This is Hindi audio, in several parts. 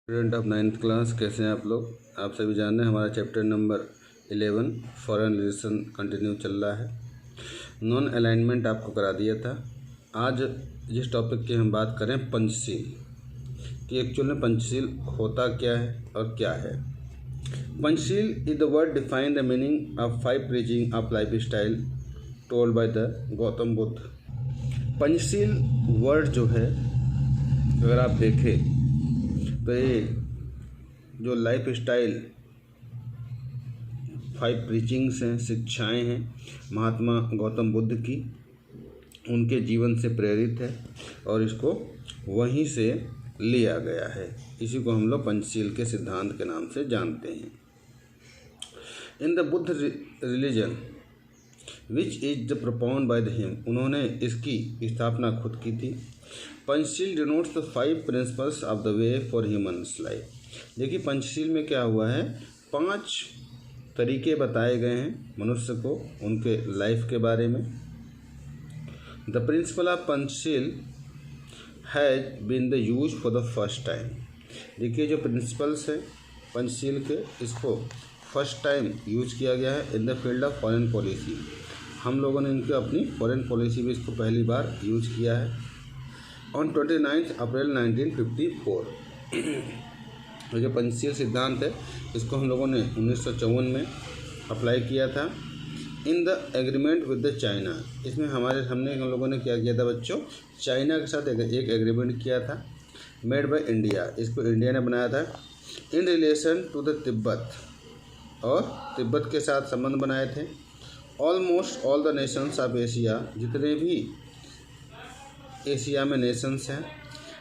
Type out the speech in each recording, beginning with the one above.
स्टूडेंट ऑफ 9th क्लास, कैसे हैं आप लोग। आप सभी जान रहे हैं हमारा chapter number 11 foreign relation continue चल रहा है। नॉन अलाइनमेंट आपको करा दिया था। आज जिस टॉपिक की हम बात करें पंचशील कि एक्चुअल में पंचशील होता क्या है और क्या है। Panchsheel is the word define the meaning of 5 preaching of life style told by the Gautam Buddha. Panchsheel word जो है अगर आप देखें तो ये जो लाइफ स्टाइल 5 प्रीचिंग्स हैं, शिक्षाएं हैं महात्मा गौतम बुद्ध की, उनके जीवन से प्रेरित है और इसको वहीं से लिया गया है। इसी को हम लोग पंचशील के सिद्धांत के नाम से जानते हैं। In the Buddha religion which is the प्रोपाउंड by the him, उन्होंने इसकी स्थापना खुद की थी। Panchsheel denotes the 5 principles of the way for humans life. देखिए पंचशील में क्या हुआ है, 5 तरीके बताए गए हैं मनुष्य को उनके लाइफ के बारे में। The principle of Panchsheel has been the use for the first time. देखिए जो प्रिंसिपल्स हैं पंचशील के, इसको फर्स्ट टाइम यूज किया गया है in the field of foreign policy. हम लोगों ने इनके अपनी फॉरेन पॉलिसी में इसको पहली बार यूज किया है ऑन 29 अप्रैल 1954। जो पंचशील सिद्धांत है इसको हम लोगों ने 1954 में अप्लाई किया था in the agreement with the China. इसमें हम लोगों ने क्या किया था बच्चों, चाइना के साथ एक एग्रीमेंट किया था मेड बाय इंडिया। इसको इंडिया ने बनाया था in relation to the Tibet, और तिब्बत के साथ संबंध बनाए थे। Almost all the nations of Asia, जितने भी एशिया में नेशंस हैं,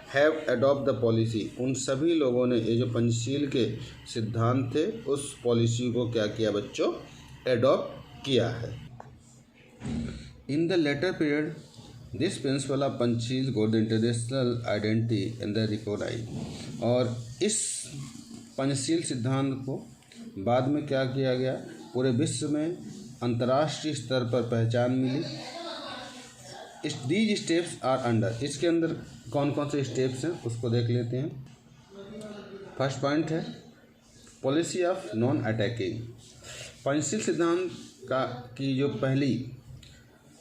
हैव अडॉप्ट द पॉलिसी, उन सभी लोगों ने ये जो पंचशील के सिद्धांत थे उस पॉलिसी को क्या किया बच्चों, एडॉप्ट किया है। In the latter period this principle of Panchsheel got the international identity and the recognise. और इस पंचशील सिद्धांत को बाद में क्या किया गया, पूरे विश्व में अंतर्राष्ट्रीय स्तर पर पहचान मिली। दीज स्टेप्स आर अंडर, इसके अंदर कौन कौन से स्टेप्स हैं उसको देख लेते हैं। फर्स्ट पॉइंट है policy of non attacking. Panchsheel सिद्धांत की जो पहली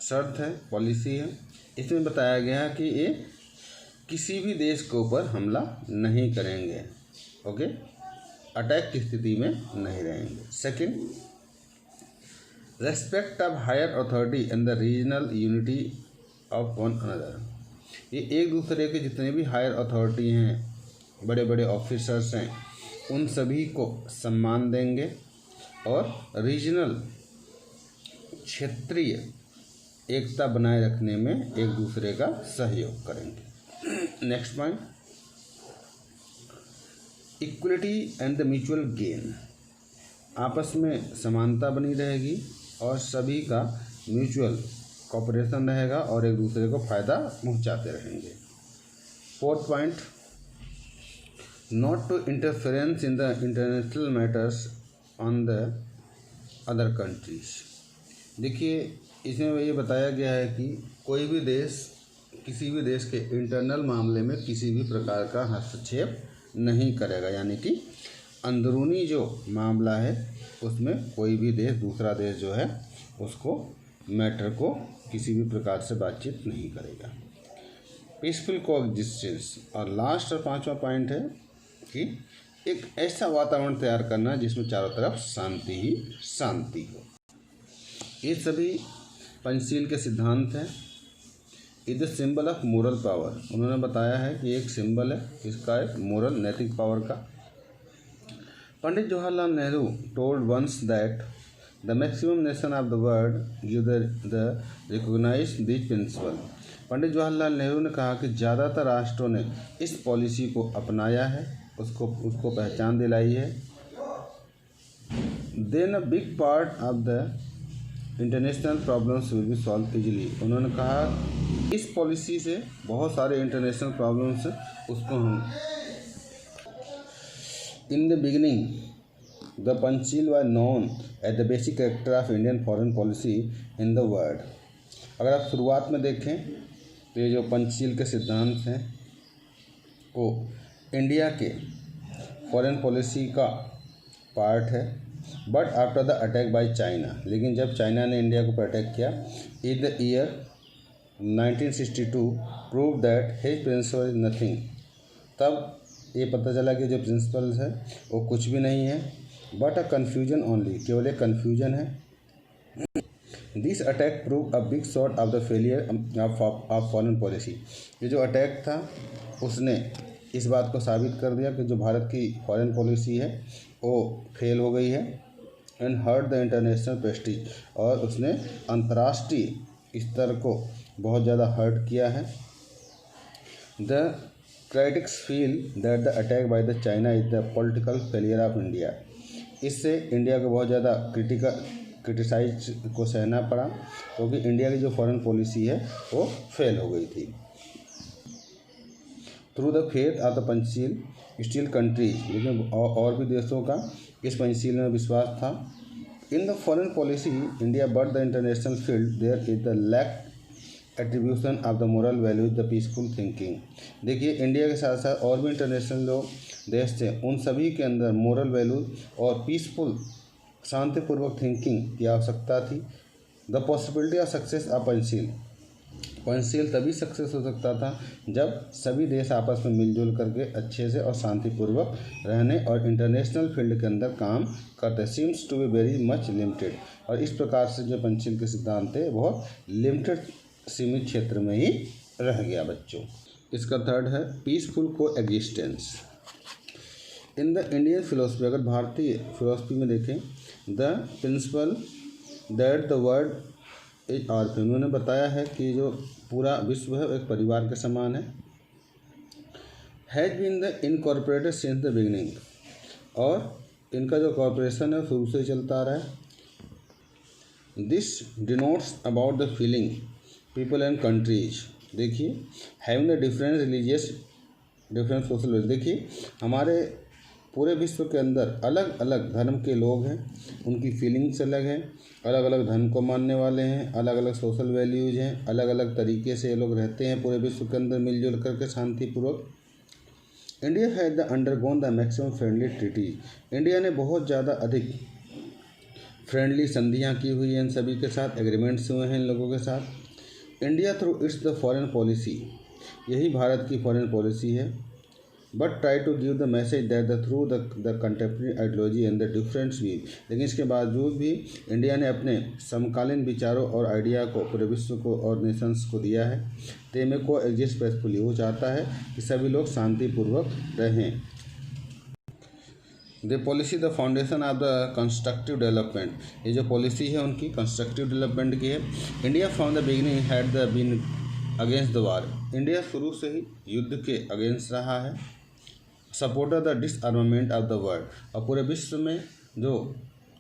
शर्त है, पॉलिसी है, इसमें बताया गया है कि ये किसी भी देश के ऊपर हमला नहीं करेंगे, ओके, अटैक की स्थिति में नहीं रहेंगे। Second, respect of higher authority and the regional unity of one another. ये एक दूसरे के जितने भी हायर अथॉरिटी हैं, बड़े बड़े ऑफिसर्स हैं, उन सभी को सम्मान देंगे और रीजनल क्षेत्रीय एकता बनाए रखने में एक दूसरे का सहयोग करेंगे। Next point, equality and the mutual gain, आपस में समानता बनी रहेगी और सभी का म्यूचुअल कॉपरेशन रहेगा और एक दूसरे को फ़ायदा पहुंचाते रहेंगे। Fourth point, not to interference in the international matters on the other countries. देखिए इसमें ये बताया गया है कि कोई भी देश किसी भी देश के इंटरनल मामले में किसी भी प्रकार का हस्तक्षेप नहीं करेगा, यानी कि अंदरूनी जो मामला है उसमें कोई भी देश, दूसरा देश जो है उसको मैटर को किसी भी प्रकार से बातचीत नहीं करेगा। Peaceful coexistence. और लास्ट और 5वां पॉइंट है कि एक ऐसा वातावरण तैयार करना जिसमें चारों तरफ शांति ही शांति हो। ये सभी पंचशील के सिद्धांत हैं। Is the symbol of moral power, उन्होंने बताया है कि एक सिंबल है इसका, एक मोरल नैतिक पावर का। Pandit Jawaharlal Nehru told once that the maximum nation of the world give the recognise this principle. Pandit Jawaharlal Nehru ने कहा कि ज़्यादातर राष्ट्रों ने इस पॉलिसी को अपनाया है, उसको पहचान दिलाई है। Then a big part of the international problems will be solve easily. उन्होंने कहा इस पॉलिसी से बहुत सारे इंटरनेशनल प्रॉब्लम्स उसको हम in the beginning the Panchsheel was known as the basic character of Indian foreign policy in the world. अगर आप शुरुआत में देखें तो ये जो पंचशील के सिद्धांत हैं वो इंडिया के फॉरेन पॉलिसी का पार्ट है। But after the attack by China, लेकिन जब चाइना ने इंडिया को अटैक किया in the year 1962 prove that his principle is nothing, तब ये पता चला कि जो प्रिंसिपल्स है वो कुछ भी नहीं है, बट अ कन्फ्यूजन ओनली, केवल एक कन्फ्यूजन है। This attack prove a big shot of the failure of foreign policy, ये जो अटैक था उसने इस बात को साबित कर दिया कि जो भारत की फॉरेन पॉलिसी है वो फेल हो गई है। And hurt the international prestige, और उसने अंतर्राष्ट्रीय स्तर को बहुत ज़्यादा हर्ट किया है। The critics feel that the attack by the China is the political failure of India, इससे इंडिया को बहुत ज़्यादा क्रिटिसाइज को सहना पड़ा, क्योंकि इंडिया की जो फॉरेन पॉलिसी है वो फेल हो गई थी। Through the faith of the Panchsheel steel countries, लेकिन और भी देशों का इस पंचशील में विश्वास था। In the foreign policy India but the international field there is the lack attribution of the moral values the peaceful thinking. देखिए, इंडिया के साथ साथ और भी इंटरनेशनल जो देश थे उन सभी के अंदर मोरल वैल्यूज और पीसफुल शांतिपूर्वक थिंकिंग की आवश्यकता थी। The possibility of success of Panchsheel तभी सक्सेस हो सकता था जब सभी देश आपस में मिलजुल करके अच्छे से और शांतिपूर्वक रहने और इंटरनेशनल फील्ड के अंदर काम करते। Seems to be very much limited, और इस प्रकार से जो पंचशील के सिद्धांत थे बहुत लिमिटेड सीमित क्षेत्र में ही रह गया बच्चों। इसका थर्ड है पीसफुल को existence in the Indian philosophy. अगर भारतीय फिलोसफी में देखें, the principle that the world is our family, उन्होंने बताया है कि जो पूरा विश्व है एक परिवार के समान है। Has been the incorporated since the beginning, और इनका जो कॉर्पोरेशन है शुरू से ही चलता आ रहा है। This denotes about the feeling people and countries. देखिए, having the different religious different social, देखिए हमारे पूरे विश्व के अंदर अलग अलग धर्म के लोग हैं, उनकी फीलिंग्स अलग हैं, अलग अलग धर्म को मानने वाले हैं, अलग अलग सोशल वैल्यूज हैं, अलग अलग तरीके से ये लोग रहते हैं पूरे विश्व के अंदर मिलजुल करके शांतिपूर्वक। India has the undergone the maximum friendly treaty, India ने बहुत ज़्यादा अधिक फ्रेंडली संधियाँ की हुई हैं इन सभी के साथ, एग्रीमेंट्स हुए हैं इन लोगों के साथ। India through its the foreign policy, यही भारत की फॉरेन पॉलिसी है। But try to give the message that the through the contemporary ideology and the difference view, लेकिन इसके बावजूद भी इंडिया ने अपने समकालीन विचारों और आइडिया को पूरे विश्व को और नेशंस को दिया है। ते में को एग्जिस्ट पीसफुली, वो चाहता है कि सभी लोग शांतिपूर्वक रहें। The policy the foundation of the constructive development, ये जो पॉलिसी है उनकी कंस्ट्रक्टिव डेवलपमेंट की है। India from the beginning had the been against the war, India शुरू से ही युद्ध के अगेंस्ट रहा है। Supporter the disarmament of the world, और पूरे विश्व में जो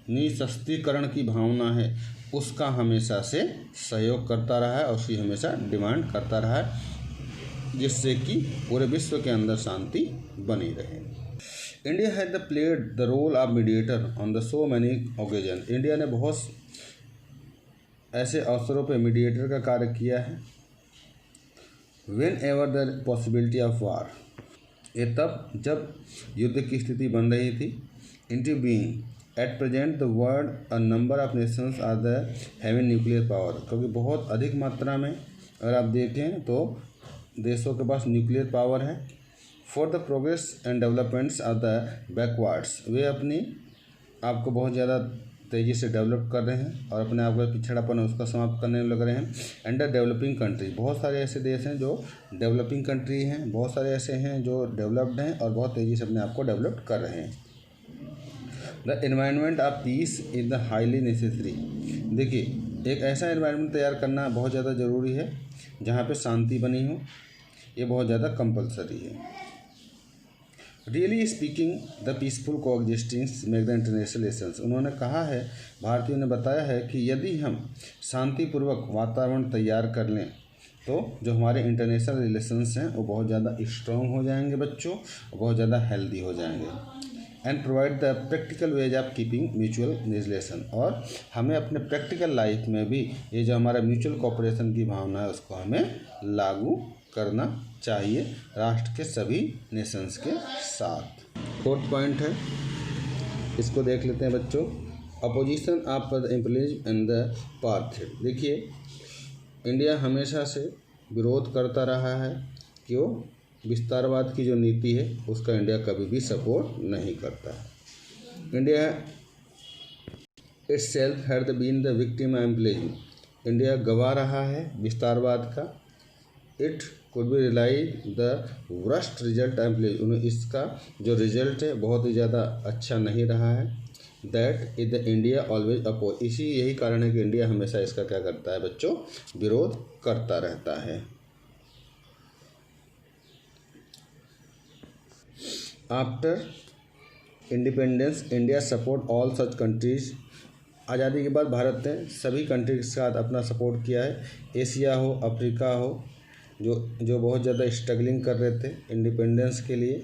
निशस्त्रीकरण की भावना है उसका हमेशा से सहयोग करता रहा है और उसकी हमेशा डिमांड करता रहा है, जिससे कि पूरे विश्व के अंदर शांति बनी रहे। India had the played the role of mediator on the so many occasion, India ने बहुत ऐसे अवसरों पर मीडिएटर का कार्य किया है। Whenever the possibility of war, ये तब जब युद्ध की स्थिति बन रही थी। Into being at present the world a number of nations are the having nuclear power, क्योंकि बहुत अधिक मात्रा में अगर आप देखें तो देशों के पास न्यूक्लियर पावर है। For the progress and developments of the backwards, वे अपनी आपको बहुत ज़्यादा तेज़ी से डेवलप कर रहे हैं और अपने आप का पिछड़ापन है उसका समाप्त करने में लग रहे हैं। एंड द डेवलपिंग कंट्री, बहुत सारे ऐसे देश हैं जो डेवलपिंग कंट्री हैं, बहुत सारे ऐसे हैं जो डेवलप्ड हैं और बहुत तेज़ी से अपने आप को डेवलप कर रहे हैं। The environment of peace is the highly necessary, देखिए एक ऐसा एनवायरनमेंट तैयार करना बहुत ज़्यादा ज़रूरी है जहाँ पे शांति बनी हो, ये बहुत ज़्यादा कंपलसरी है। रियली स्पीकिंग द पीसफुल को एग्जिस्टिंग्स मेक द इंटरनेशनल रिलेशंस, उन्होंने कहा है, भारतीयों ने बताया है कि यदि हम शांतिपूर्वक वातावरण तैयार कर लें तो जो हमारे इंटरनेशनल रिलेशंस हैं वो बहुत ज़्यादा स्ट्रॉन्ग हो जाएंगे बच्चों, बहुत ज़्यादा हेल्दी हो जाएंगे। And provide the practical ways of keeping mutual relation, और हमें अपने प्रैक्टिकल लाइफ में भी ये जो हमारा म्यूचुअल कोऑपरेशन की भावना है उसको हमें लागू करना चाहिए राष्ट्र के सभी नेशंस के साथ। 4th पॉइंट है, इसको देख लेते हैं बच्चों। Opposition of the imperialism and the apartheid. देखिए, इंडिया हमेशा से विरोध करता रहा है, क्यों? विस्तारवाद की जो नीति है उसका इंडिया कभी भी सपोर्ट नहीं करता है। India itself had been the victim of imperialism। India गवा रहा है विस्तारवाद का। It could be realise the worst result of imperialism। इसका जो रिजल्ट है बहुत ही ज़्यादा अच्छा नहीं रहा है। That is the India always oppose. यही कारण है कि इंडिया हमेशा इसका क्या करता है बच्चों? विरोध करता रहता है। After independence India support all such countries. आज़ादी के बाद भारत ने सभी कंट्री के साथ अपना सपोर्ट किया है। एशिया हो, अफ्रीका हो, जो बहुत ज़्यादा स्ट्रगलिंग कर रहे थे इंडिपेंडेंस के लिए,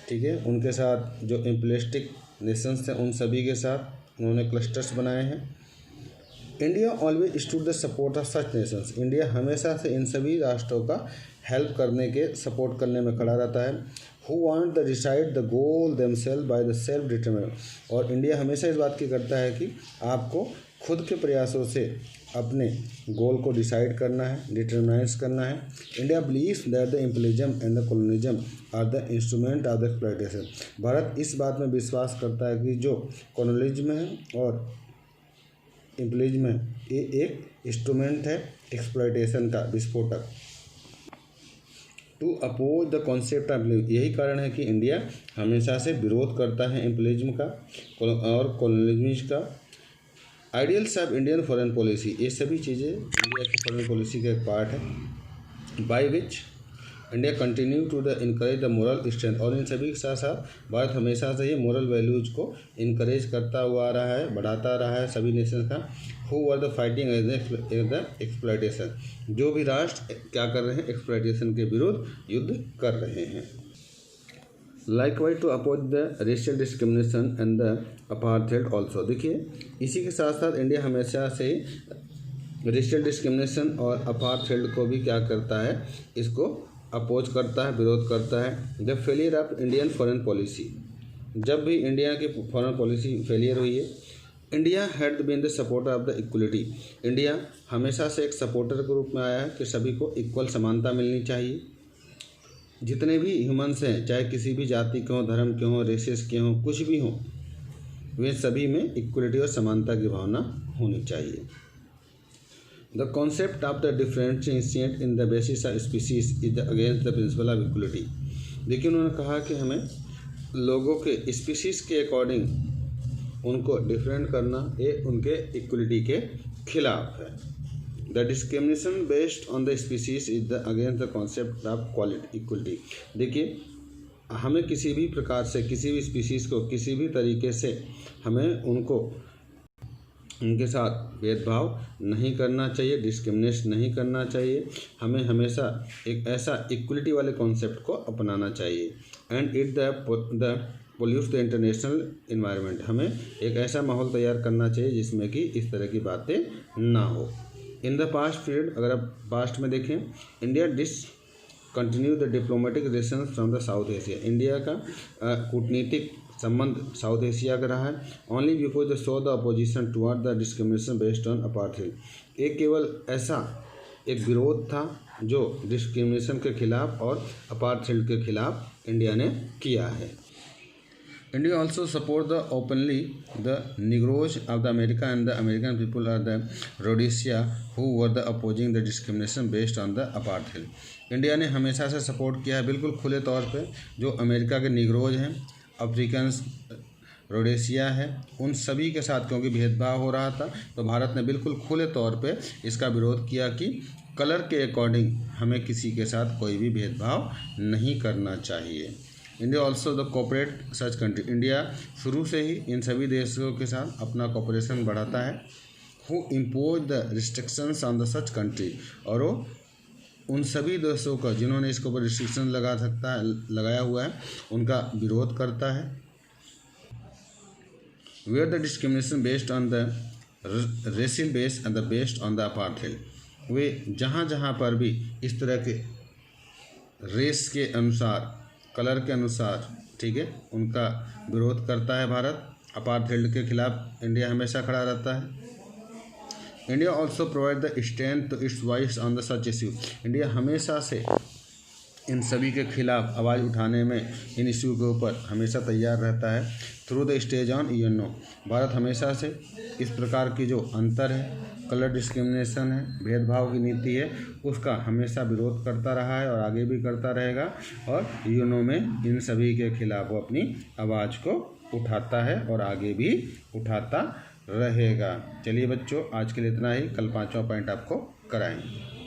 ठीक है, उनके साथ जो इम्पीरियलिस्टिक नेशंस थे उन सभी के साथ उन्होंने क्लस्टर्स बनाए हैं। India always stood the support of such Nations. India हमेशा से इन सभी राष्ट्रों का हेल्प करने के, सपोर्ट करने में खड़ा रहता है। Who want the decide the goal themselves by the self determination. और इंडिया हमेशा इस बात की करता है कि आपको खुद के प्रयासों से अपने गोल को डिसाइड करना है, डिटरमाइज करना है। India believes that the imperialism and the colonialism are the instrument of the exploitation. भारत इस बात में विश्वास करता है कि जो कॉलोनिज्म है और इम्पीरियलिज्म है ये एक इंस्ट्रूमेंट है एक्सप्लॉयटेशन का, विस्फोटक। To oppose the concept of imperialism. यही कारण है कि इंडिया हमेशा से विरोध करता है इम्पीरियलिज्म का और कॉलोनिज्म का। Ideals of Indian foreign policy, ये सभी चीज़ें इंडिया की फॉरेन पॉलिसी का एक पार्ट है। By which India continue to the encourage the moral strength. और इन सभी के साथ साथ भारत हमेशा से ये मोरल वैल्यूज़ को इनकरेज करता हुआ आ रहा है, बढ़ाता रहा है सभी नेशन का। Who were the fighting as the exploitation. जो भी राष्ट्र क्या कर रहे हैं? एक्सप्लॉयटेशन के विरुद्ध युद्ध कर रहे हैं। Likewise to oppose the racial discrimination and the apartheid also. देखिए, इसी के साथ साथ इंडिया हमेशा से रेशियल डिस्क्रिमिनेशन और अपार्थाइड को भी क्या करता है? इसको अपोज करता है, विरोध करता है। The failure of Indian foreign policy. जब भी इंडिया की फॉरेन पॉलिसी फेलियर हुई है, India had been the supporter of the equality. India हमेशा से एक सपोर्टर के रूप में आया है कि सभी को इक्वल समानता मिलनी चाहिए। जितने भी ह्यूमन्स हैं, चाहे किसी भी जाति के हों, धर्म के हों, रेसेस के हों, कुछ भी हों, वे सभी में इक्वलिटी और समानता की भावना होनी चाहिए। The concept of the differentiate in the basis of species is against the principle of equality. देखिए, उन्होंने कहा कि हमें लोगों के स्पीसीज के अकॉर्डिंग उनको डिफरेंट करना ये उनके इक्वलिटी के खिलाफ है। The discrimination based on the species is the against the concept of quality equality. देखिए, हमें किसी भी प्रकार से किसी भी स्पीसीज को किसी भी तरीके से हमें उनके साथ भेदभाव नहीं करना चाहिए, डिस्क्रिमिनेट नहीं करना चाहिए। हमें हमेशा एक ऐसा इक्वलिटी वाले कॉन्सेप्ट को अपनाना चाहिए। And it the pollute the international environment. हमें एक ऐसा माहौल तैयार करना चाहिए जिसमें कि इस तरह की बातें ना हो। इन द पास्ट पीरियड, अगर आप पास्ट में देखें, India continue the diplomatic relation from the south Asia. India का कूटनीतिक संबंध साउथ एशिया का रहा है। Only because the show the opposition toward the discrimination based on apartheid. एक केवल ऐसा एक विरोध था जो डिस्क्रिमिनेशन के खिलाफ और अपार्थाइड के खिलाफ इंडिया ने किया है। India also support the openly the Negroes of the America and the American people or the Rhodesia who were the opposing the discrimination based on the apartheid. India ने हमेशा से सपोर्ट किया है बिल्कुल खुले तौर पे जो अमेरिका के निग्रोज हैं, अफ्रीकन रोडेशिया है, उन सभी के साथ, क्योंकि भेदभाव हो रहा था तो भारत ने बिल्कुल खुले तौर पे इसका विरोध किया कि कलर के अकॉर्डिंग हमें किसी के साथ कोई भी भेदभाव नहीं करना चाहिए। India also the cooperate such country. India शुरू से ही इन सभी देशों के साथ अपना कोऑपरेशन बढ़ाता है। Who impose the restrictions on the such country. और वो उन सभी देशों का जिन्होंने इसके ऊपर रिस्ट्रिक्शन लगाया हुआ है उनका विरोध करता है। Where the discrimination based on the racial base and the based on the apartheid. वे जहाँ जहाँ पर भी इस तरह के रेस के अनुसार, कलर के अनुसार ठीक है, उनका विरोध करता है भारत। अपार्थाइड के खिलाफ इंडिया हमेशा खड़ा रहता है। India also provide the stand to its voice on the such issue. India हमेशा से इन सभी के खिलाफ आवाज़ उठाने में, इन इश्यू के ऊपर हमेशा तैयार रहता है। Through the stage on UNO, Bharat हमेशा से इस प्रकार की जो अंतर है, कलर डिस्क्रिमिनेशन है, भेदभाव की नीति है, उसका हमेशा विरोध करता रहा है और आगे भी करता रहेगा। और यूएनओ में इन सभी के खिलाफ वो अपनी आवाज़ को उठाता है और आगे भी उठाता रहेगा। चलिए बच्चों, आज के लिए इतना ही। कल 5वां पॉइंट आपको कराएंगे।